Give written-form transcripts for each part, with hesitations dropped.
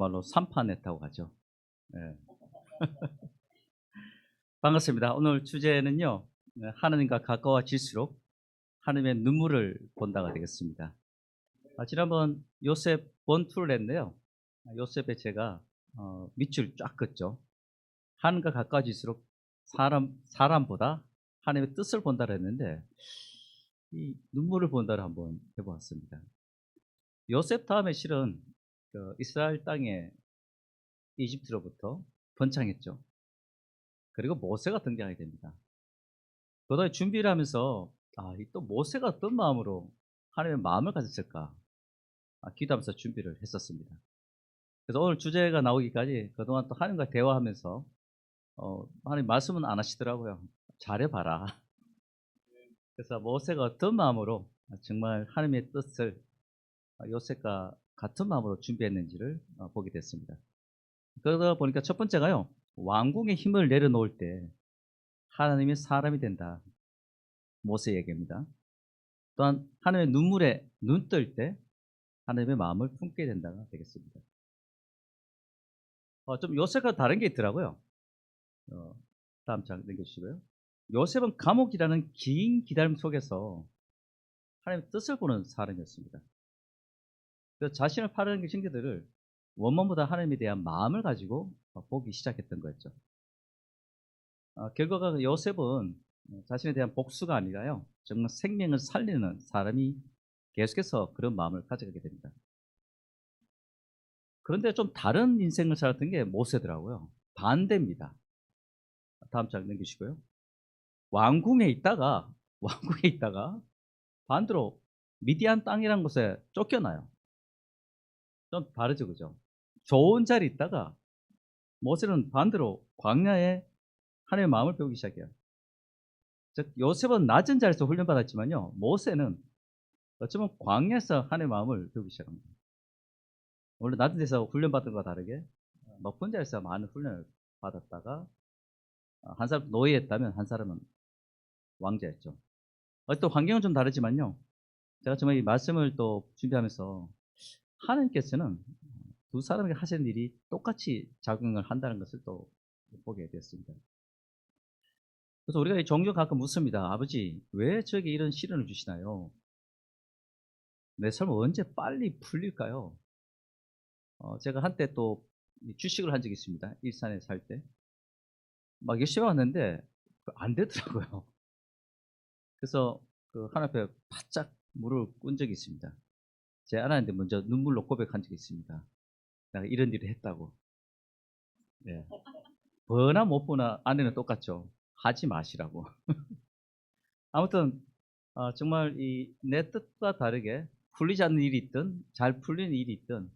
말로 삼판했다고 하죠. 예. 반갑습니다. 오늘 주제는요, 하나님과 가까워질수록 하나님의 눈물을 본다가 되겠습니다. 지난번 요셉 원투를 했는데요. 요셉의 제가 밑줄 쫙 긋죠. 하나님과 가까워질수록 사람보다 하나님의 뜻을 본다고 했는데, 이 눈물을 본다를 한번 해보았습니다. 요셉 다음에 실은 이스라엘 땅에 이집트로부터 번창했죠. 그리고 모세가 등장하게 됩니다. 그다음에 준비를 하면서 또 모세가 어떤 마음으로 하나님의 마음을 가졌을까 기도하면서 준비를 했었습니다. 그래서 오늘 주제가 나오기까지 그동안 또 하나님과 대화하면서 하나님 말씀은 안 하시더라고요. 잘해봐라. 그래서 모세가 어떤 마음으로 정말 하나님의 뜻을 요셉과 같은 마음으로 준비했는지를 보게 됐습니다. 그러다 보니까 첫 번째가요, 왕궁의 힘을 내려놓을 때 하나님이 사람이 된다. 모세 얘기입니다. 또한 하나님의 눈물에 눈 뜰 때 하나님의 마음을 품게 된다가 되겠습니다. 좀 요셉과 다른 게 있더라고요. 다음 장 넘겨주시고요. 요셉은 감옥이라는 긴 기다림 속에서 하나님의 뜻을 보는 사람이었습니다. 그래서 자신을 파는 형제들을 원망보다 하나님에 대한 마음을 가지고 보기 시작했던 거였죠. 결과가 요셉은 자신에 대한 복수가 아니라요, 정말 생명을 살리는 사람이 계속해서 그런 마음을 가져가게 됩니다. 그런데 좀 다른 인생을 살았던 게 모세더라고요. 반대입니다. 다음 장 넘기시고요. 왕궁에 있다가 반대로 미디안 땅이라는 곳에 쫓겨나요. 좀 다르죠, 그죠? 좋은 자리에 있다가 모세는 반대로 광야에 하나님의 마음을 배우기 시작해요. 즉 요셉은 낮은 자리에서 훈련받았지만요, 모세는 어쩌면 광야에서 하나님의 마음을 배우기 시작합니다. 원래 낮은 데서 훈련받은 것과 다르게 높은 자리에서 많은 훈련을 받았다가 한 사람 노예였다면 한 사람은 왕자였죠. 또 환경은 좀 다르지만요, 제가 정말 이 말씀을 또 준비하면서 하나님께서는 두 사람에게 하시는 일이 똑같이 작용을 한다는 것을 또 보게 되었습니다. 그래서 우리가 이 종종 가끔 묻습니다. 아버지, 왜 저에게 이런 시련을 주시나요? 내 삶은 언제 빨리 풀릴까요? 제가 한때 또 주식을 한 적이 있습니다. 일산에 살 때. 막 열심히 왔는데 안 되더라고요. 그래서 하나님 앞에 바짝 무릎을 꿇은 적이 있습니다. 제 아내한테 먼저 눈물로 고백한 적이 있습니다. 내가 이런 일을 했다고. 예. 보나 못 보나 아내는 똑같죠. 하지 마시라고. 아무튼 정말 내 뜻과 다르게 풀리지 않는 일이 있든 잘 풀리는 일이 있든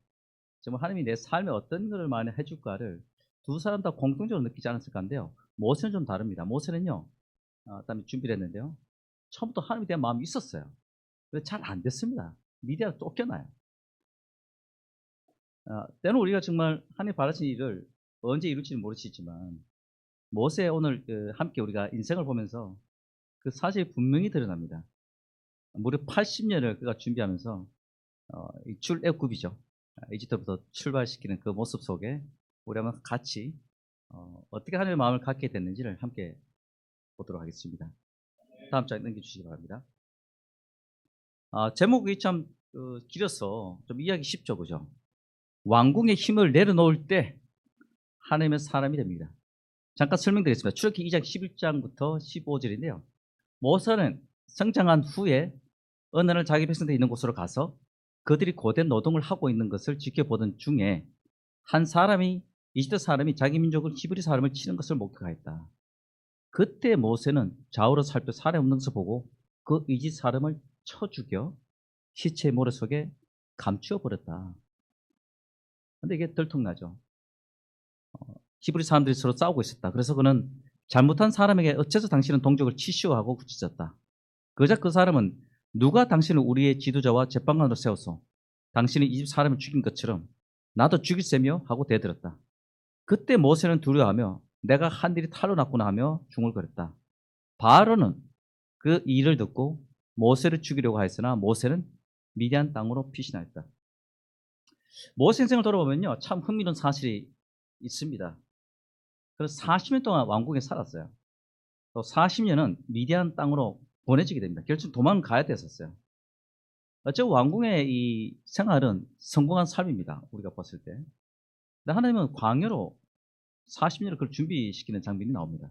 정말 하나님이 내 삶에 어떤 것을 많이 해줄까를 두 사람 다 공통적으로 느끼지 않았을까 한데요. 모세는 좀 다릅니다. 모세는요, 다음에 준비를 했는데요, 처음부터 하나님에 대한 마음이 있었어요. 근데 잘 안 됐습니다. 미디어가 쫓겨나요. 때는 우리가 정말 하나님 바라신 일을 언제 이룰지는 모르시지만 모세 오늘 함께 우리가 인생을 보면서 그 사실이 분명히 드러납니다. 무려 80년을 그가 준비하면서 출애굽이죠. 이집트부터 출발시키는 그 모습 속에 우리 한번 같이 어떻게 하나님의 마음을 갖게 됐는지를 함께 보도록 하겠습니다. 다음 장 넘겨주시기 바랍니다. 제목이 참 길어서 좀 이해하기 쉽죠, 그죠? 왕궁의 힘을 내려놓을 때 하나님의 사람이 됩니다. 잠깐 설명드리겠습니다. 출애굽기 2장 11장부터 15절인데요. 모세는 성장한 후에 어느 날 자기 백성들이 있는 곳으로 가서 그들이 고된 노동을 하고 있는 것을 지켜보던 중에 한 사람이, 이집트 사람이 자기 민족을 히브리 사람을 치는 것을 목격하였다. 그때 모세는 좌우로 살펴 사람이 없는 것을 보고 그 이집트 사람을 쳐 죽여 시체의 모래 속에 감추어 버렸다. 근데 이게 들통나죠. 히브리 사람들이 서로 싸우고 있었다. 그래서 그는 잘못한 사람에게 어째서 당신은 동족을 치시오 하고 굳짖었다. 그러자 그 사람은 누가 당신을 우리의 지도자와 재판관으로 세워서 당신이 이집트 사람을 죽인 것처럼 나도 죽일세며 하고 대들었다. 그때 모세는 두려워하며 내가 한 일이 탈로 났구나 하며 중얼거렸다. 바로는 그 일을 듣고 모세를 죽이려고 하였으나 모세는 미디안 땅으로 피신하였다. 모세 인생을 돌아보면요, 참 흥미로운 사실이 있습니다. 그래서 40년 동안 왕국에 살았어요. 또 40년은 미디안 땅으로 보내지게 됩니다. 결국 도망가야 됐었어요. 어쩌고 왕궁의 이 생활은 성공한 삶입니다. 우리가 봤을 때. 근데 하나님은 광야로 40년을 그걸 준비시키는 장면이 나옵니다.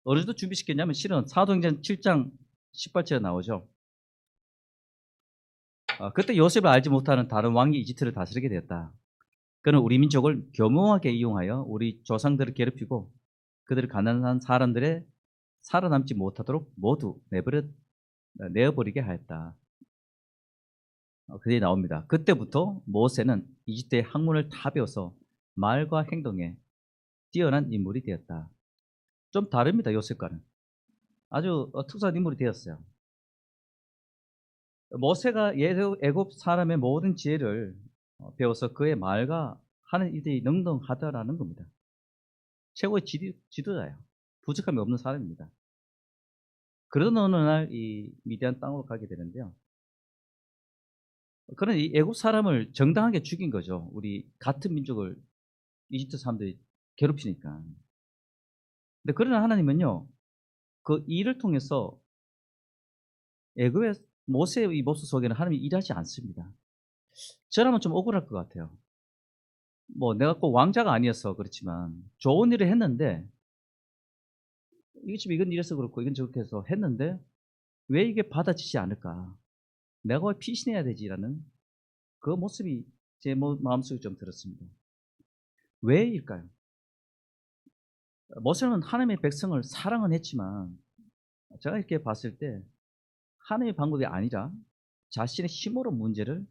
어느 정도 준비시켰냐면 실은 사도행전 7장 18절에 나오죠. 그때 요셉을 알지 못하는 다른 왕이 이집트를 다스리게 되었다. 그는 우리 민족을 교묘하게 이용하여 우리 조상들을 괴롭히고 그들을 가난한 사람들의 살아남지 못하도록 모두 내어버리게 하였다. 그게 나옵니다. 그때부터 모세는 이집트의 학문을 다 배워서 말과 행동에 뛰어난 인물이 되었다. 좀 다릅니다. 요셉과는. 아주 특수한 인물이 되었어요. 모세가 애굽 사람의 모든 지혜를 배워서 그의 말과 하는 일들이 능동하다라는 겁니다. 최고의 지도자예요. 부족함이 없는 사람입니다. 그러던 어느 날 이 미디안 땅으로 가게 되는데요. 그는 이 애굽 사람을 정당하게 죽인 거죠. 우리 같은 민족을 이집트 사람들이 괴롭히니까. 근데 그러나 하나님은요, 그 일을 통해서 애굽의 모세의 이 모습 속에는 하나님이 일하지 않습니다. 저라면 좀 억울할 것 같아요. 뭐 내가 꼭 왕자가 아니어서 그렇지만 좋은 일을 했는데 이게 지금 이건 이래서 그렇고 이건 저렇게 해서 했는데 왜 이게 받아지지 않을까? 내가 왜 피신해야 되지라는 그 모습이 제 마음속에 좀 들었습니다. 왜일까요? 모세는 하나님의 백성을 사랑은 했지만 제가 이렇게 봤을 때 하나님의 방법이 아니라 자신의 힘으로 문제를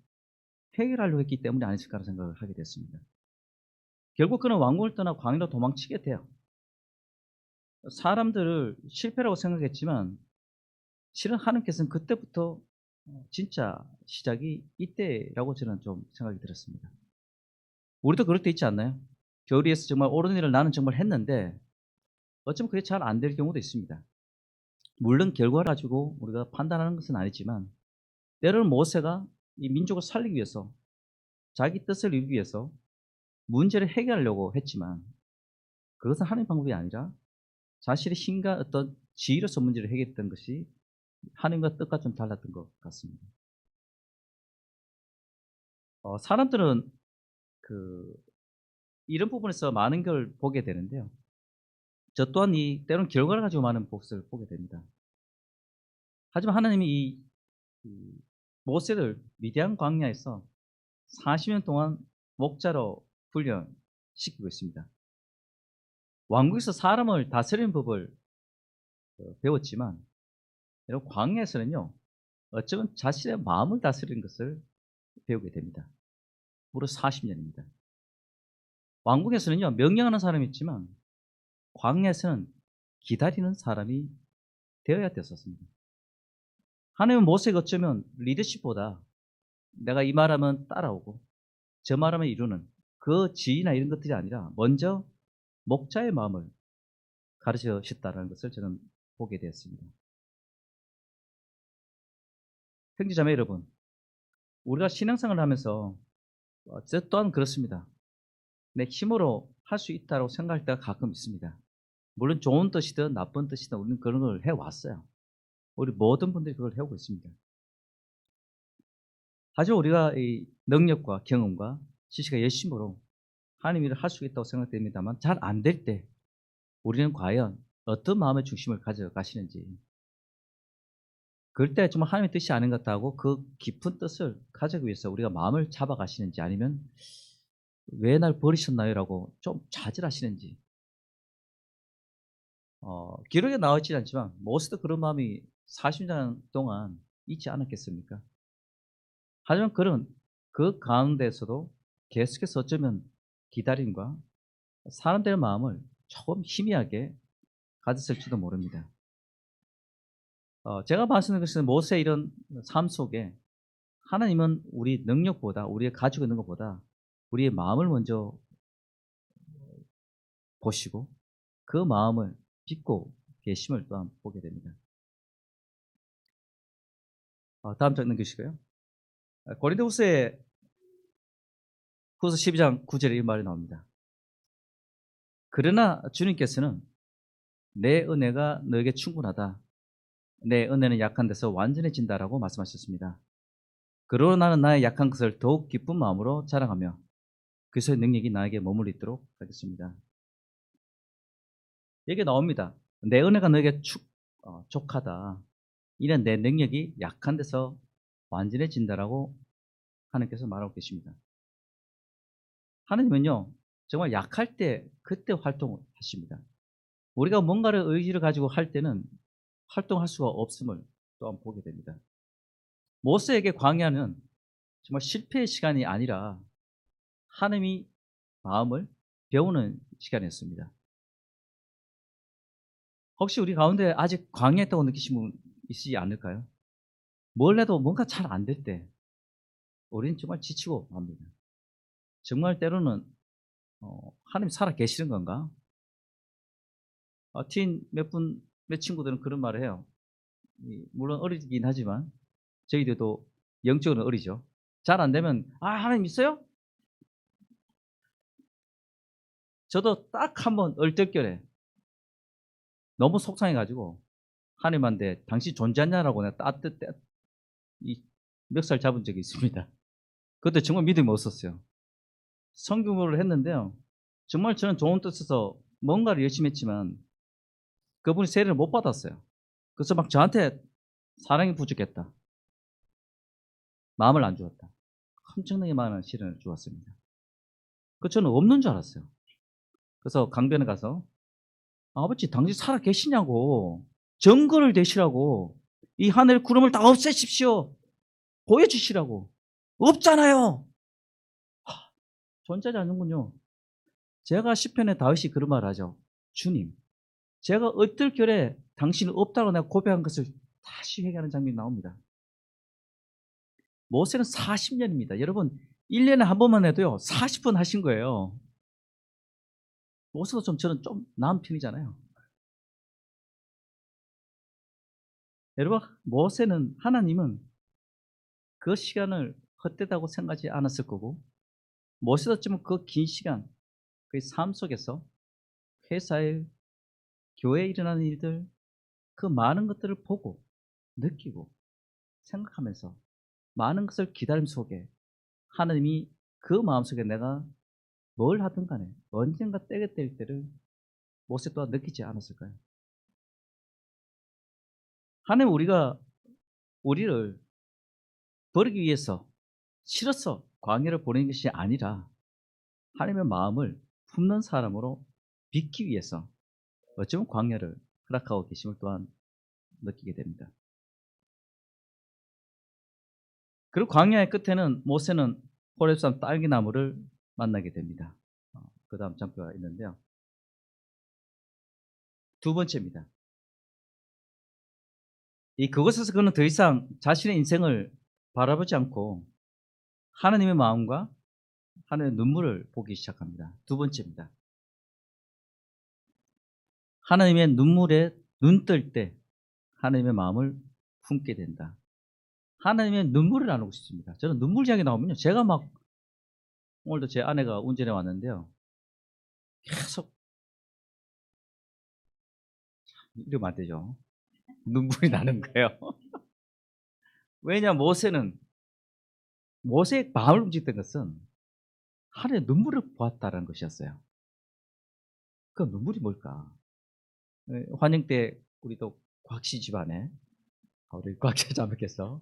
해결하려고 했기 때문이 아니었을까라는 생각을 하게 됐습니다. 결국 그는 왕궁을 떠나 광야로 도망치게 돼요. 사람들을 실패라고 생각했지만 실은 하나님께서는 그때부터 진짜 시작이 이때라고 저는 좀 생각이 들었습니다. 우리도 그럴 때 있지 않나요? 교리에서 정말 옳은 일을 나는 정말 했는데 어쩌면 그게 잘 안 될 경우도 있습니다. 물론 결과를 가지고 우리가 판단하는 것은 아니지만 때로는 모세가 이 민족을 살리기 위해서 자기 뜻을 이루기 위해서 문제를 해결하려고 했지만 그것은 하나님의 방법이 아니라 자신의 힘과 어떤 지혜로서 문제를 해결했던 것이 하나님과 뜻과 좀 달랐던 것 같습니다. 사람들은 그 이런 부분에서 많은 걸 보게 되는데요. 저 또한 이 때로는 결과를 가지고 많은 복수를 보게 됩니다. 하지만 하나님이 이 모세를 미디안 광야에서 40년 동안 목자로 훈련시키고 있습니다. 왕국에서 사람을 다스리는 법을 배웠지만 여러분 광야에서는요. 어쩌면 자신의 마음을 다스리는 것을 배우게 됩니다. 무려 40년입니다. 왕국에서는요. 명령하는 사람이 있지만 광야에서는 기다리는 사람이 되어야 됐었습니다. 하나님은 모세가 어쩌면 리더십보다 내가 이 말하면 따라오고 저 말하면 이루는 그 지위나 이런 것들이 아니라 먼저 목자의 마음을 가르치셨다는 것을 저는 보게 되었습니다. 형제자매 여러분, 우리가 신앙생활을 하면서 저 또한 그렇습니다. 내 힘으로 할 수 있다고 생각할 때가 가끔 있습니다. 물론 좋은 뜻이든 나쁜 뜻이든 우리는 그런 걸 해왔어요. 우리 모든 분들이 그걸 해오고 있습니다. 하지만 우리가 이 능력과 경험과 지식과 열심으로 하나님 일을 할 수 있다고 생각됩니다만 잘 안 될 때 우리는 과연 어떤 마음의 중심을 가져가시는지 그럴 때 정말 하나님의 뜻이 아닌 것 같다고 그 깊은 뜻을 가지기 위해서 우리가 마음을 잡아가시는지 아니면 왜 날 버리셨나요? 라고 좀 좌절하시는지 기록에 나와 있지 않지만 모세도 그런 마음이 40년 동안 있지 않았겠습니까? 하지만 그런 그 가운데서도 계속해서 어쩌면 기다림과 사람들의 마음을 조금 희미하게 가졌을지도 모릅니다. 제가 말씀드린 것은 모세의 이런 삶 속에 하나님은 우리 능력보다 우리가 가지고 있는 것보다 우리의 마음을 먼저 보시고 그 마음을 빚고 계심을 또한 보게 됩니다. 다음 장 넘기시고요. 고린도후서에 후서 12장 9절에 이 말이 나옵니다. 그러나 주님께서는 내 은혜가 너에게 충분하다. 내 은혜는 약한 데서 완전해진다라고 말씀하셨습니다. 그러나 나는 나의 약한 것을 더욱 기쁜 마음으로 자랑하며 그리스도의 능력이 나에게 머무르도록 하겠습니다. 얘기 나옵니다. 내 은혜가 너에게 족하다. 이는 내 능력이 약한 데서 완전해진다라고 하나님께서 말하고 계십니다. 하나님은요, 정말 약할 때 그때 활동하십니다. 우리가 뭔가를 의지를 가지고 할 때는 활동할 수가 없음을 또한 보게 됩니다. 모세에게 광야는 정말 실패의 시간이 아니라 하나님이 마음을 배우는 시간이었습니다. 혹시 우리 가운데 아직 광야했다고 느끼신 분 있지 않을까요? 뭘 해도 뭔가 잘 안 될 때 우리는 정말 지치고 맙니다. 정말 때로는 하나님 살아 계시는 건가? 몇 친구들은 그런 말을 해요. 물론 어리긴 하지만 저희들도 영적으로 어리죠. 잘 안 되면 하나님 있어요? 저도 딱 한 번 얼떨결에 너무 속상해가지고 하나님한테 당신 존재하냐라고 내가 따뜻 멱살 잡은 적이 있습니다. 그때 정말 믿음이 없었어요. 성경을 했는데요. 정말 저는 좋은 뜻에서 뭔가를 열심히 했지만 그분이 세례를 못 받았어요. 그래서 막 저한테 사랑이 부족했다. 마음을 안 주었다. 엄청나게 많은 시련을 주었습니다. 그 저는 없는 줄 알았어요. 그래서 강변에 가서 아버지 당신 살아 계시냐고 증거를 대시라고 이 하늘 구름을 다 없애십시오. 보여주시라고. 없잖아요. 존재하지 않는군요. 제가 시편에 다윗이 그런 말을 하죠. 주님, 제가 얼떨결에 당신은 없다고 내가 고백한 것을 다시 회개하는 장면이 나옵니다. 모세는 40년입니다. 여러분 1년에 한 번만 해도요 40번 하신 거예요. 모세도 저는 좀 나은 편이잖아요. 여러분 모세는 하나님은 그 시간을 헛되다고 생각하지 않았을 거고 모세도 좀 그 긴 시간 그 삶 속에서 회사에 교회에 일어나는 일들 그 많은 것들을 보고 느끼고 생각하면서 많은 것을 기다림 속에 하나님이 그 마음속에 내가 뭘 하든 간에 언젠가 때가 될 때를 모세 또한 느끼지 않았을까요? 하나님 우리를 버리기 위해서 싫어서 광야를 보내는 것이 아니라 하나님의 마음을 품는 사람으로 빚기 위해서 어쩌면 광야를 허락하고 계심을 또한 느끼게 됩니다. 그리고 광야의 끝에는 모세는 호렙산 딸기나무를 만나게 됩니다. 그 다음 장표가 있는데요. 두 번째입니다. 그곳에서 그는 더 이상 자신의 인생을 바라보지 않고 하나님의 마음과 하나님의 눈물을 보기 시작합니다. 두 번째입니다. 하나님의 눈물에 눈 뜰 때 하나님의 마음을 품게 된다. 하나님의 눈물을 나누고 싶습니다. 저는 눈물 이야기 나오면요. 제가 막 오늘도 제 아내가 운전해 왔는데요. 계속 이러면 안 되죠. 눈물이 나는 거예요. 왜냐 모세의 마음을 움직였던 것은 하나님의 눈물을 보았다는 것이었어요. 그 눈물이 뭘까? 환영 때 우리 또 곽씨 집안에 우리 곽씨 자매께서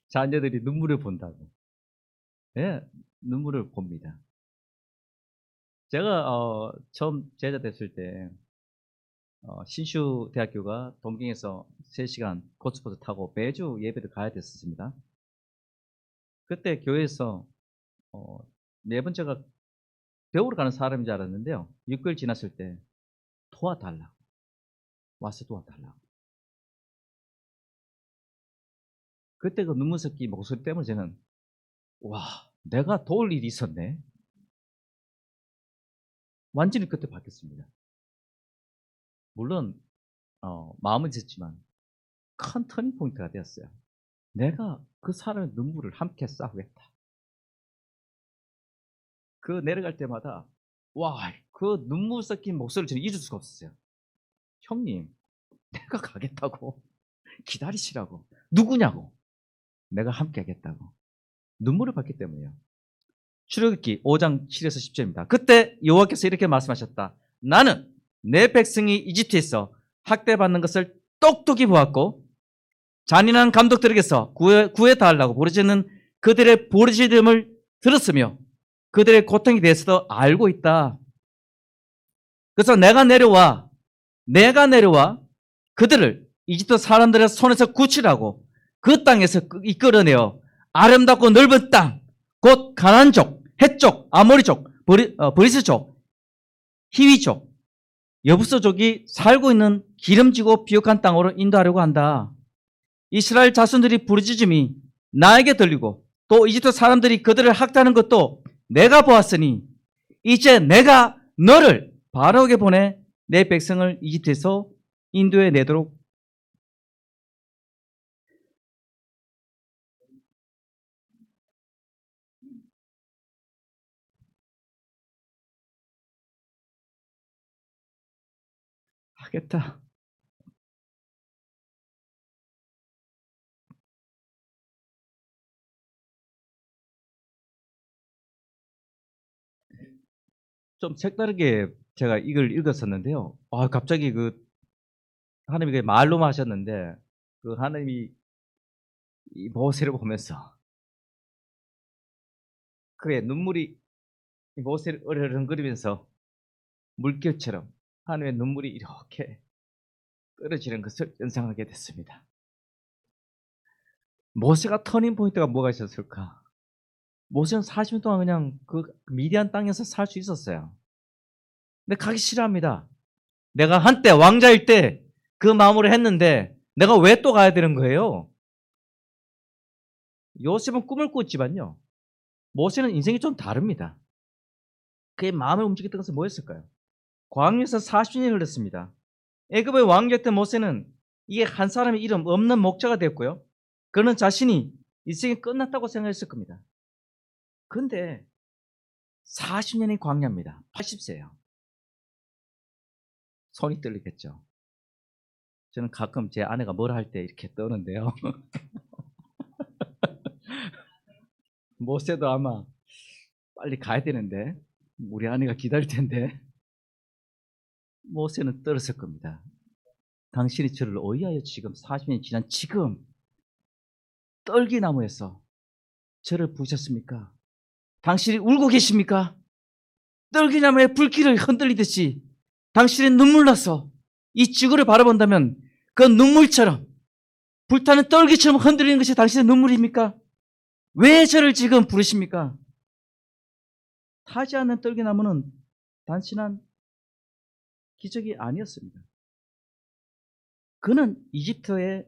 자녀들이 눈물을 본다고. 예, 눈물을 봅니다. 제가 처음 제자 됐을 때 신슈 대학교가 동경에서 3시간 고속버스 타고 매주 예배를 가야 됐었습니다. 그때 교회에서 매번 제가 배우러 가는 사람인 줄 알았는데요. 6개월 지났을 때 도와달라고 와서 도와달라고. 그때 그 눈물 섞인 목소리 때문에 저는 와 내가 도울 일이 있었네. 완전히 그때 바뀌었습니다. 물론 마음은 있었지만 큰 터닝 포인트가 되었어요. 내가 그 사람의 눈물을 함께 싸우겠다. 그 내려갈 때마다 와, 그 눈물 섞인 목소리를 저는 잊을 수가 없었어요. 형님, 내가 가겠다고. 기다리시라고. 누구냐고. 내가 함께 하겠다고. 눈물을 받기 때문이에요. 출애굽기 5장 7에서 10절입니다. 그때 여호와께서 이렇게 말씀하셨다. 나는 내 백성이 이집트에서 학대받는 것을 똑똑히 보았고 잔인한 감독들에게서 구해달라고 부르짖는 그들의 부르짖음을 들었으며 그들의 고통에 대해서도 알고 있다. 그래서 내가 내려와 그들을 이집트 사람들의 손에서 구출하고 그 땅에서 이끌어내어 아름답고 넓은 땅, 곧 가나안족, 헷족, 아모리족, 브리스족, 히위족, 여부서족이 살고 있는 기름지고 비옥한 땅으로 인도하려고 한다. 이스라엘 자손들이 부르짖음이 나에게 들리고 또 이집트 사람들이 그들을 학대하는 것도 내가 보았으니 이제 내가 너를 바로에게 보내 내 백성을 이집트에서 인도해 내도록 하겠다. 좀 색다르게 제가 이걸 읽었었는데요. 갑자기 하나님이 말로만 하셨는데 하나님이 이 모세를 보면서 그의 눈물이 이 모세를 으르렁거리면서 물결처럼 하나님의 눈물이 이렇게 떨어지는 것을 연상하게 됐습니다. 모세가 터닝 포인트가 뭐가 있었을까? 모세는 40년 동안 그냥 그 미디안 땅에서 살 수 있었어요. 근데 가기 싫어합니다. 내가 한때 왕자일 때 그 마음으로 했는데 내가 왜 또 가야 되는 거예요? 요셉은 꿈을 꿨지만요. 모세는 인생이 좀 다릅니다. 그의 마음을 움직였던 것은 뭐였을까요? 광야에서 40년이 흘렀습니다. 애굽의 왕이었던 모세는 이게 한 사람의 이름 없는 목자가 됐고요. 그는 자신이 인생이 끝났다고 생각했을 겁니다. 그런데 40년의 광야입니다. 80세예요. 손이 떨리겠죠. 저는 가끔 제 아내가 뭐라 할 때 이렇게 떠는데요. 모세도 아마 빨리 가야 되는데 우리 아내가 기다릴 텐데 모세는 떨었을 겁니다. 당신이 저를 어이하여 지금 40년이 지난 지금 떨기나무에서 저를 부으셨습니까? 당신이 울고 계십니까? 떨기나무의 불길을 흔들리듯이 당신의 눈물 나서 이 지구를 바라본다면 그 눈물처럼 불타는 떨기처럼 흔들리는 것이 당신의 눈물입니까? 왜 저를 지금 부르십니까? 타지 않는 떨기나무는 단순한 기적이 아니었습니다. 그는 이집트의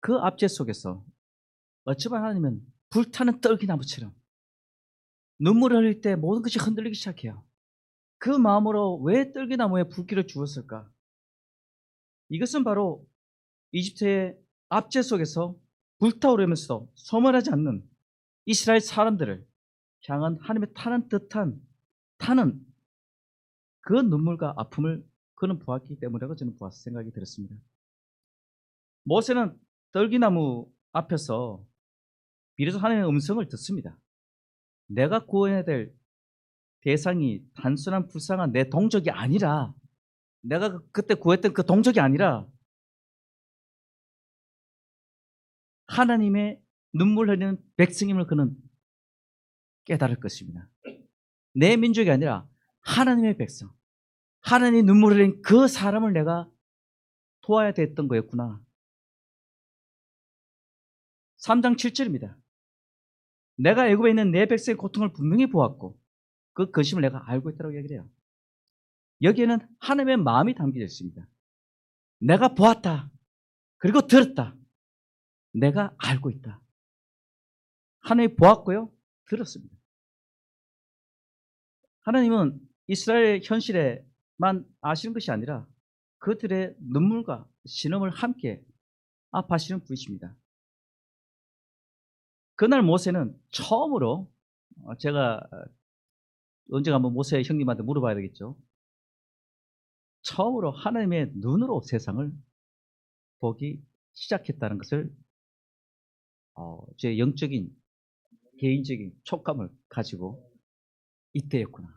그 압제 속에서 어쩌면 하나님은 불타는 떨기나무처럼 눈물을 흘릴 때 모든 것이 흔들리기 시작해요. 그 마음으로 왜 떨기나무에 불길을 주었을까? 이것은 바로 이집트의 압제 속에서 불타오르면서도 소멸하지 않는 이스라엘 사람들을 향한 하나님의 타는 그 눈물과 아픔을 그는 보았기 때문이라고 저는 생각이 들었습니다. 모세는 떨기나무 앞에서 비로소 하나님의 음성을 듣습니다. 내가 구원해야 될 대상이 단순한 불쌍한 내 동족이 아니라 내가 그때 구했던 그 동족이 아니라 하나님의 눈물 흘리는 백성임을 그는 깨달을 것입니다. 내 민족이 아니라 하나님의 백성, 하나님의 눈물 흘린 그 사람을 내가 도와야 됐던 거였구나. 3장 7절입니다. 내가 애굽에 있는 내 백성의 고통을 분명히 보았고 그 근심을 내가 알고 있다고 얘기를 해요. 여기에는 하나님의 마음이 담겨져 있습니다. 내가 보았다. 그리고 들었다. 내가 알고 있다. 하나님이 보았고요. 들었습니다. 하나님은 이스라엘 현실에만 아시는 것이 아니라 그들의 눈물과 신음을 함께 아파하시는 분이십니다. 그날 모세는 처음으로 제가 언젠가 한번 모세 형님한테 물어봐야 되겠죠. 처음으로 하나님의 눈으로 세상을 보기 시작했다는 것을 제 영적인 개인적인 촉감을 가지고 이때였구나.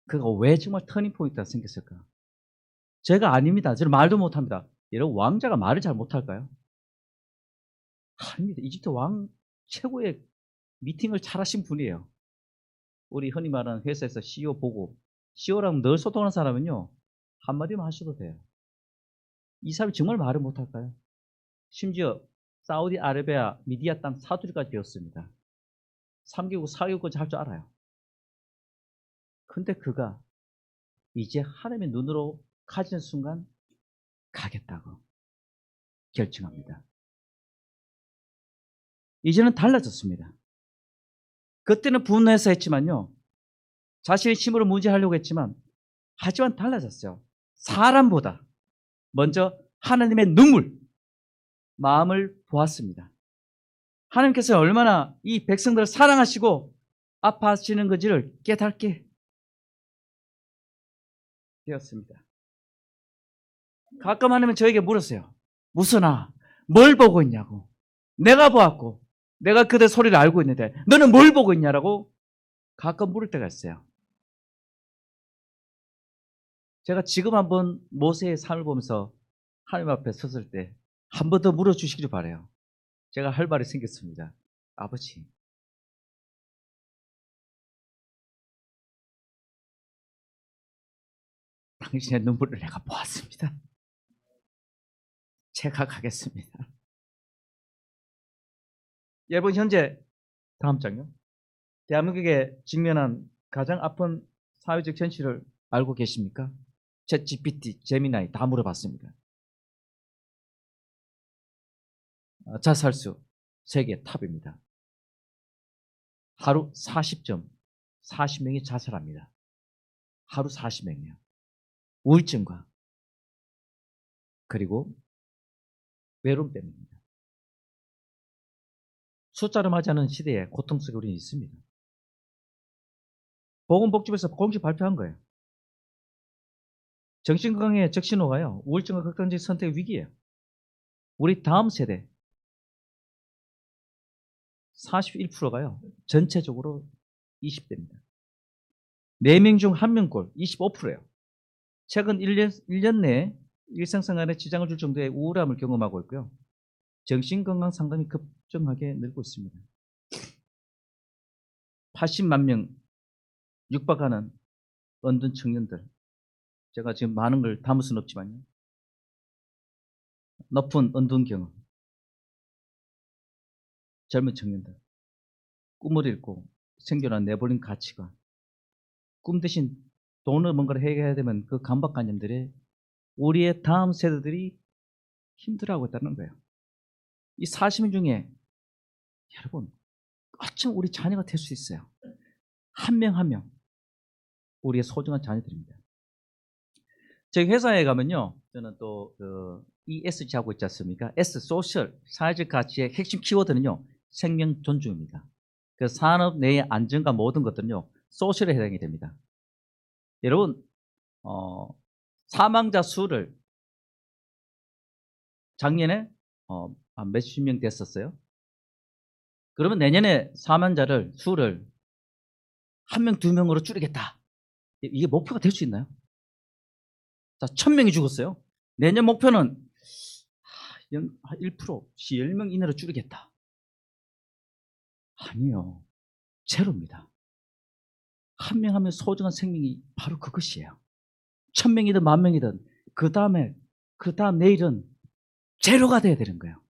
그가 왜 정말 터닝포인트가 생겼을까? 제가 아닙니다. 저는 말도 못합니다. 여러분, 왕자가 말을 잘 못할까요? 아닙니다. 이집트 왕 최고의 미팅을 잘하신 분이에요. 우리 흔히 말하는 회사에서 CEO 보고, CEO랑 늘 소통하는 사람은요, 한마디만 하셔도 돼요. 이 사람이 정말 말을 못할까요? 심지어 사우디아라비아 미디어 땅 사투리까지 배웠습니다. 3개국, 4개국까지 할 줄 알아요. 근데 그가 이제 하나님의 눈으로 가지는 순간 가겠다고 결정합니다. 이제는 달라졌습니다. 그때는 분노해서 했지만요. 자신의 힘으로 문제하려고 했지만 하지만 달라졌어요. 사람보다 먼저 하나님의 눈물, 마음을 보았습니다. 하나님께서 얼마나 이 백성들을 사랑하시고 아파하시는 건지를 깨닫게 되었습니다. 가끔 하나님은 저에게 물었어요. 무슨아, 뭘 보고 있냐고. 내가 보았고 내가 그들 소리를 알고 있는데 너는 뭘 보고 있냐라고 가끔 물을 때가 있어요. 제가 지금 한번 모세의 삶을 보면서 하나님 앞에 섰을 때 한 번 더 물어주시기를 바라요. 제가 할 말이 생겼습니다. 아버지, 당신의 눈물을 내가 보았습니다. 제가 가겠습니다. 여러분, 현재 다음 장요. 대한민국에 직면한 가장 아픈 사회적 현실을 알고 계십니까? 챗GPT, 제미나이 다 물어봤습니다. 자살수 세계 탑입니다. 하루 40점, 40명이 자살합니다. 하루 40명이요. 우울증과 그리고 외로움 때문입니다. 숫자로 맞이하는 시대에 고통 속에 우리는 있습니다. 보건복지부에서 공식 발표한 거예요. 정신건강의 적신호가요. 우울증과 극단적 선택의 위기예요. 우리 다음 세대 41%가요. 전체적으로 20대입니다. 4명 중 1명꼴 25%예요. 최근 1년 내에 일상생활에 지장을 줄 정도의 우울함을 경험하고 있고요. 정신건강 상담이 급증하게 늘고 있습니다. 80만 명 육박하는 은둔 청년들. 제가 지금 많은 걸 담을 수는 없지만요. 높은 은둔 경험. 젊은 청년들. 꿈을 잃고 생겨난 내버린 가치관. 꿈 대신 돈을 뭔가를 해결해야 되면 그 강박관념들에 우리의 다음 세대들이 힘들어하고 있다는 거예요. 이 40명 중에 여러분 어쩜 우리 자녀가 될 수 있어요. 한 명 한 명 우리의 소중한 자녀들입니다. 저희 회사에 가면요, 저는 또 ESG 하고 있지 않습니까? S, 소셜, 사회적 가치의 핵심 키워드는요, 생명 존중입니다. 그 산업 내의 안전과 모든 것들은요, 소셜에 해당이 됩니다. 여러분, 사망자 수를 작년에 한 몇십 명 됐었어요. 그러면 내년에 사망자를 수를 1명, 2명으로 줄이겠다. 이게 목표가 될 수 있나요? 자, 1000명이 죽었어요. 내년 목표는 1% 10명 이내로 줄이겠다. 아니요. 제로입니다. 한 명 하면 소중한 생명이 바로 그것이에요. 1000명이든 10,000명이든 그 다음 내일은 제로가 돼야 되는 거예요.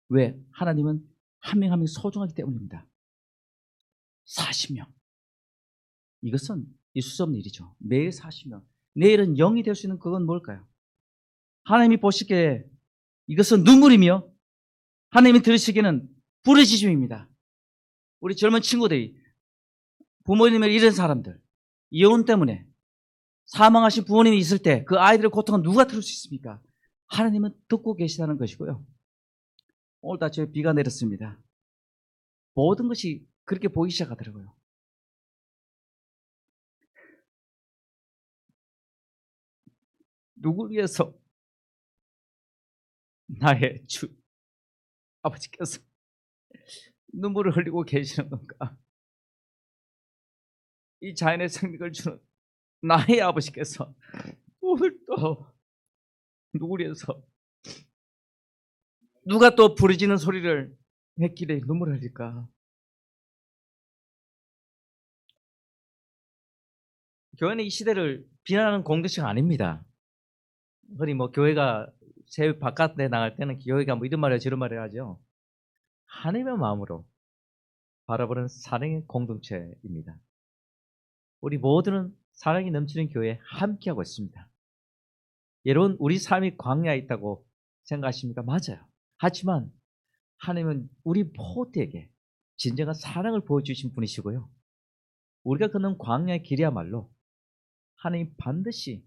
왜? 하나님은 한 명 한 명 소중하기 때문입니다. 40명. 이것은 있을 수 없는 일이죠. 매일 40명. 내일은 0이 될 수 있는 그건 뭘까요? 하나님이 보시기에 이것은 눈물이며 하나님이 들으시기에는 부르짖음입니다. 우리 젊은 친구들이 부모님을 잃은 사람들, 이혼 때문에 사망하신 부모님이 있을 때 그 아이들의 고통은 누가 들을 수 있습니까? 하나님은 듣고 계시다는 것이고요. 오늘 아침에 비가 내렸습니다. 모든 것이 그렇게 보이기 시작하더라고요. 누굴 위해서 나의 주 아버지께서 눈물을 흘리고 계시는 건가? 이 자연의 생명을 주는 나의 아버지께서 오늘 또 누굴 위해서 누가 또 부르짖는 소리를 했길래 눈물을 흘릴까? 교회는 이 시대를 비난하는 공동체가 아닙니다. 흔히 뭐 교회가 제 바깥에 나갈 때는 교회가 뭐 이런 말이야 저런 말이야 하죠. 하나님의 마음으로 바라보는 사랑의 공동체입니다. 우리 모두는 사랑이 넘치는 교회에 함께하고 있습니다. 여러분 우리 삶이 광야에 있다고 생각하십니까? 맞아요. 하지만 하나님은 우리 모두에게 진정한 사랑을 보여주신 분이시고요. 우리가 걷는 광야의 길이야말로 하나님 반드시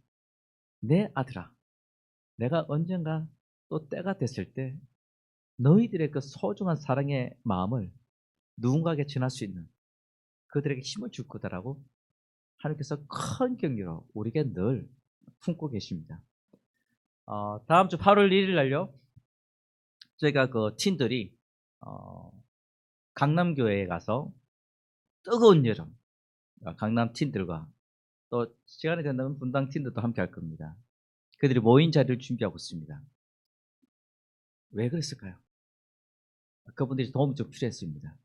내 아들아 내가 언젠가 또 때가 됐을 때 너희들의 그 소중한 사랑의 마음을 누군가에게 전할 수 있는 그들에게 힘을 줄 거다라고 하나님께서 큰 격려로 우리에게 늘 품고 계십니다. 다음 주 8월 1일 날요. 저희가 그 팀들이 강남교회에 가서 뜨거운 여름 강남 팀들과 또 시간이 된다면 분당 팀들도 함께 할 겁니다. 그들이 모인 자리를 준비하고 있습니다. 왜 그랬을까요? 그분들이 도움이 좀 필요했습니다.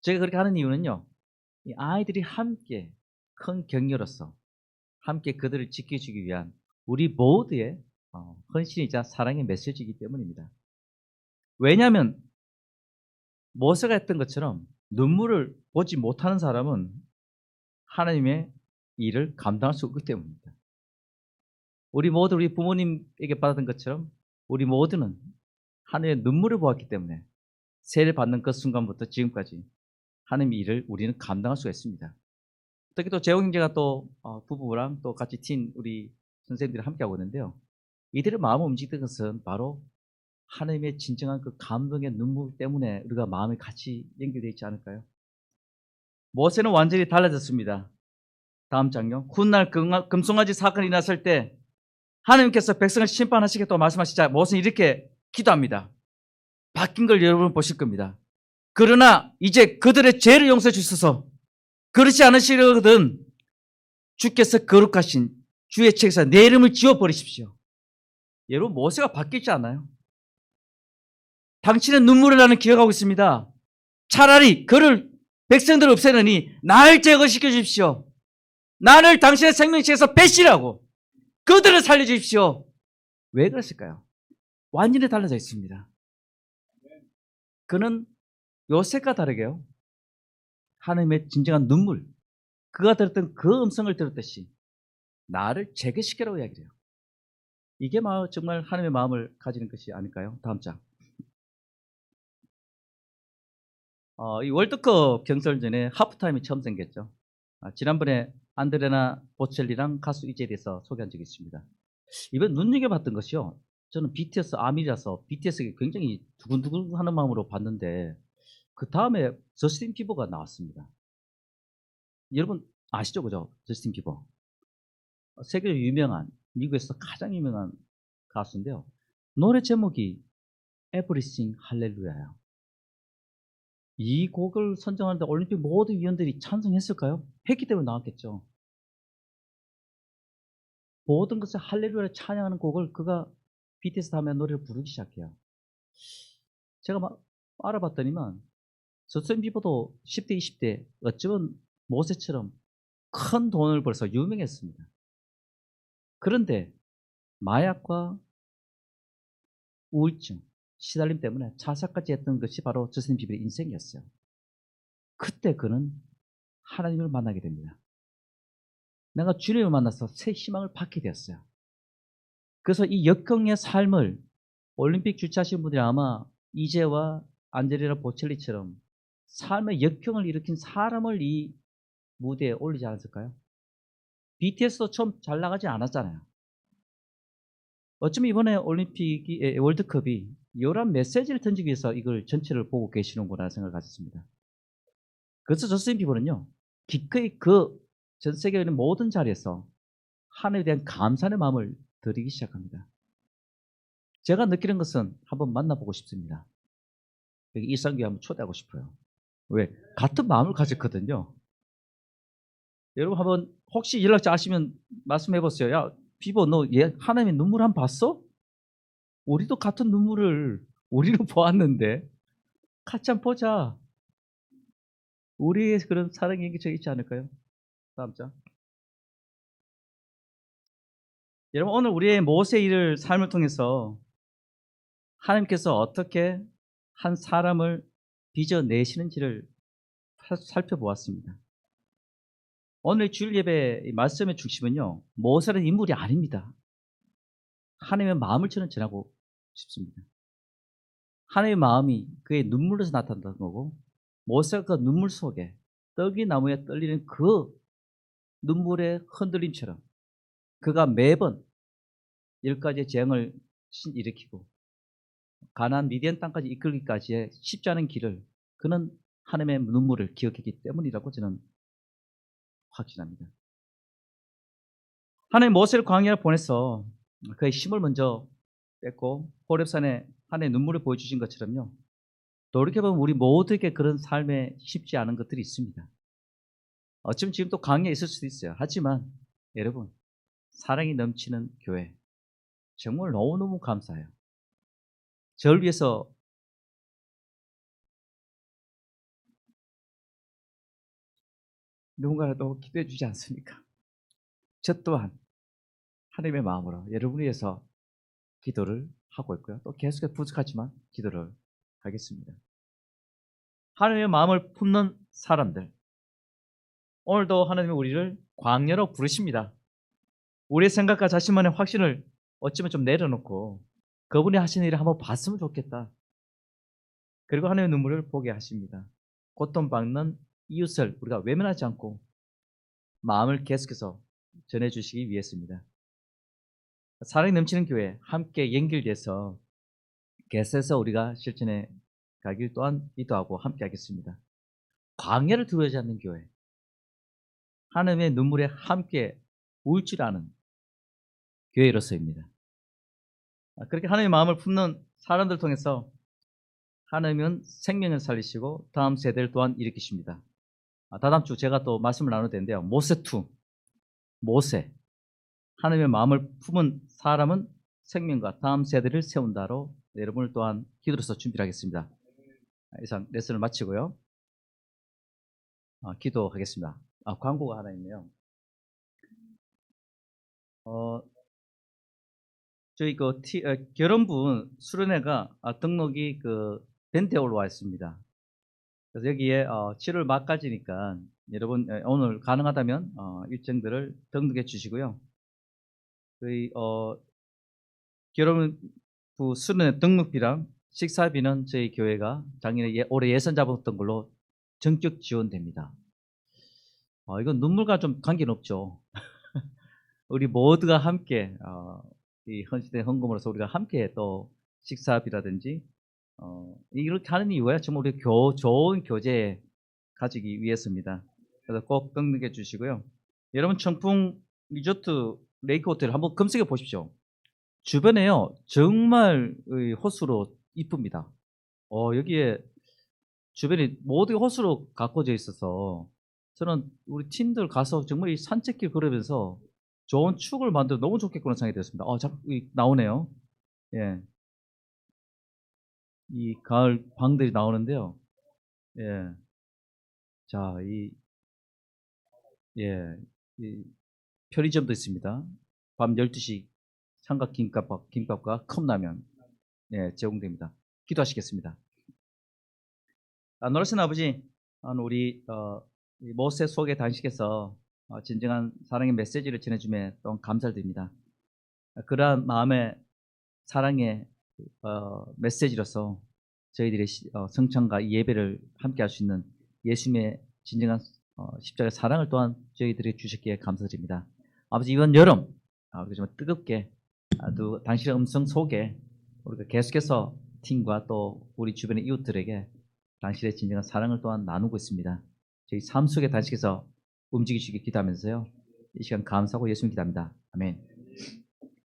제가 그렇게 하는 이유는요. 이 아이들이 함께 큰 격려로서 함께 그들을 지켜주기 위한 우리 모두의 헌신이자 사랑의 메시지이기 때문입니다. 왜냐하면 모세가 했던 것처럼 눈물을 보지 못하는 사람은 하나님의 일을 감당할 수 없기 때문입니다. 우리 모두 우리 부모님에게 받았던 것처럼 우리 모두는 하나님의 눈물을 보았기 때문에 세례를 받는 그 순간부터 지금까지 하나님의 일을 우리는 감당할 수가 있습니다. 특히 또 재홍 형제가 또 부부랑 또 같이 팀 우리 선생님들이 함께하고 있는데요. 이들의 마음을 움직이는 것은 바로 하나님의 진정한 그 감동의 눈물 때문에 우리가 마음이 같이 연결되어 있지 않을까요? 모세는 완전히 달라졌습니다. 다음 장요. 훗날 금송아지 사건이 났을 때 하나님께서 백성을 심판하시겠다고 말씀하시자 모세는 이렇게 기도합니다. 바뀐 걸 여러분 보실 겁니다. 그러나 이제 그들의 죄를 용서해 주셔서 그렇지 않으시거든 주께서 거룩하신 주의 책에서 내 이름을 지워버리십시오. 여러분 모세가 바뀌지 않아요. 당신의 눈물을 나는 기억하고 있습니다. 차라리 그를 백성들 없애느니 날 제거시켜 주십시오. 나를 당신의 생명책에서 뺏으라고 그들을 살려주십시오. 왜 그랬을까요? 완전히 달라져 있습니다. 그는 요셉과 다르게요. 하나님의 진정한 눈물, 그가 들었던 그 음성을 들었듯이 나를 제거시키라고 이야기를 해요. 이게 정말 하나님의 마음을 가지는 것이 아닐까요? 다음 장. 이 월드컵 경설전에 하프타임이 처음 생겼죠. 지난번에 안드레나 보첼리랑 가수 이제에 대해서 소개한 적이 있습니다. 이번 눈여겨봤던 것이요. 저는 BTS 아미라서 BTS가 굉장히 두근두근하는 마음으로 봤는데 그 다음에 저스틴 비버가 나왔습니다. 여러분 아시죠? 그죠? 저스틴 비버. 세계적으로 유명한 미국에서 가장 유명한 가수인데요. 노래 제목이 Everything 할렐루야예요. 이 곡을 선정하는데 올림픽 모든 위원들이 찬성했을까요? 했기 때문에 나왔겠죠. 모든 것을 할렐루야를 찬양하는 곡을 그가 BTS 다음에 노래를 부르기 시작해요. 제가 막 알아봤더니만 저스틴 비버도 10대, 20대 어쩌면 모세처럼 큰 돈을 벌어서 유명했습니다. 그런데 마약과 우울증, 시달림 때문에 자살까지 했던 것이 바로 저스틴 비버의 인생이었어요. 그때 그는 하나님을 만나게 됩니다. 내가 주님을 만나서 새 희망을 받게 되었어요. 그래서 이 역경의 삶을 올림픽 주최하신 분들이 아마 이제와 안젤리나 보첼리처럼 삶의 역경을 일으킨 사람을 이 무대에 올리지 않았을까요? BTS도 처음 잘 나가지 않았잖아요. 어쩌면 이번에 올림픽이 월드컵이 이런 메시지를 던지기 위해서 이걸 전체를 보고 계시는구나 생각을 가졌습니다. 그래서 저스틴 비버는요, 기꺼이 그 전 세계에 있는 모든 자리에서 하나님에 대한 감사의 마음을 드리기 시작합니다. 제가 느끼는 것은 한번 만나보고 싶습니다. 여기 일상교회 한번 초대하고 싶어요. 왜? 같은 마음을 가졌거든요. 여러분 한번 혹시 연락처 아시면 말씀해 보세요. 야, 비버 너 하나님의 눈물 한번 봤어? 우리도 같은 눈물을 우리로 보았는데 같이 한번 보자. 우리의 그런 사랑의 얘기 있지 않을까요? 다음 장. 여러분 오늘 우리의 모세 일을 삶을 통해서 하나님께서 어떻게 한 사람을 빚어내시는지를 살펴보았습니다. 오늘 주일 예배 말씀의 중심은요, 모세라는 인물이 아닙니다. 하나님의 마음을 저는 전하고 싶습니다. 하나님의 마음이 그의 눈물에서 나타난다는 거고, 모세가 그 눈물 속에 떡이 나무에 떨리는 그 눈물의 흔들림처럼 그가 매번 10가지의 재앙을 일으키고 가나안 미디안 땅까지 이끌기까지의 쉽지 않은 길을 그는 하나님의 눈물을 기억했기 때문이라고 저는 확신합니다. 하나님 모세를 광야에 보내서 그의 힘을 먼저 뺐고 호렙산에 하나님의 눈물을 보여주신 것처럼요. 돌이켜보면 우리 모두에게 그런 삶에 쉽지 않은 것들이 있습니다. 어쩌면 지금 또 광야에 있을 수도 있어요. 하지만 여러분 사랑이 넘치는 교회 정말 너무너무 감사해요. 저를 위해서 누군가라도 기도해 주지 않습니까? 저 또한 하나님의 마음으로 여러분을 위해서 기도를 하고 있고요. 또 계속해서 부족하지만 기도를 하겠습니다. 하나님의 마음을 품는 사람들, 오늘도 하나님이 우리를 광야로 부르십니다. 우리의 생각과 자신만의 확신을 어쩌면 좀 내려놓고 그분이 하신 일을 한번 봤으면 좋겠다. 그리고 하나님의 눈물을 보게 하십니다. 고통받는 이웃을 우리가 외면하지 않고 마음을 계속해서 전해주시기 위해서입니다. 사랑이 넘치는 교회 함께 연결돼서 계속해서 우리가 실천해 가길 또한 기도하고 함께 하겠습니다. 광야를 두려워하지 않는 교회, 하나님의 눈물에 함께 울 줄 아는 교회로서입니다. 그렇게 하나님의 마음을 품는 사람들 통해서 하나님은 생명을 살리시고 다음 세대를 또한 일으키십니다. 다다음 주 제가 또 말씀을 나눌 텐데요. 모세2, 모세. 하나님의 마음을 품은 사람은 생명과 다음 세대를 세운다로 여러분을 또한 기도로서 준비를 하겠습니다. 이상 레슨을 마치고요. 기도하겠습니다. 광고가 하나 있네요. 저희 결혼부 수련회가 등록이 벤트에 올라와 있습니다. 그래서 여기에 7월 말까지니까 여러분 오늘 가능하다면 일정들을 등록해 주시고요. 저희 결혼부 수련회 등록비랑 식사비는 저희 교회가 작년에 올해 예산 잡았던 걸로 전격 지원됩니다. 이건 눈물과 좀 관계는 없죠. 우리 모두가 함께 이 헌신의 헌금으로서 우리가 함께 또 식사비라든지 이렇게 하는 이유가 정말 우리 좋은 교제 가지기 위해서입니다. 그래서 꼭 등록해 주시고요. 여러분 청풍 리조트 레이크 호텔 한번 검색해 보십시오. 주변에요 정말 호수로 이쁩니다. 여기에 주변이 모두 호수로 가꿔져 있어서 저는 우리 팀들 가서 정말 이 산책길 걸으면서 좋은 추억을 만들어 너무 좋겠구나 생각이 들었습니다. 자꾸 나오네요. 예. 이 가을 방들이 나오는데요. 예. 자, 예. 이 편의점도 있습니다. 밤 12시 김밥과 컵라면 제공됩니다. 기도하시겠습니다. 노르신 아버지, 우리 이 모세 속의 단식에서 진정한 사랑의 메시지를 전해주며 또 감사를 드립니다. 그러한 마음의 사랑의 메시지로서 저희들의 성찬과 예배를 함께 할 수 있는 예수님의 진정한 십자가의 사랑을 또한 저희들이 주셨기에 감사드립니다. 아버지 이번 여름 우리가 좀 뜨겁게 또 당신의 음성 속에 우리가 계속해서 팀과 또 우리 주변의 이웃들에게 당신의 진정한 사랑을 또한 나누고 있습니다. 저희 삶 속에 당신께서 움직이시기 기도하면서요. 이 시간 감사하고 예수님 기도합니다. 아멘.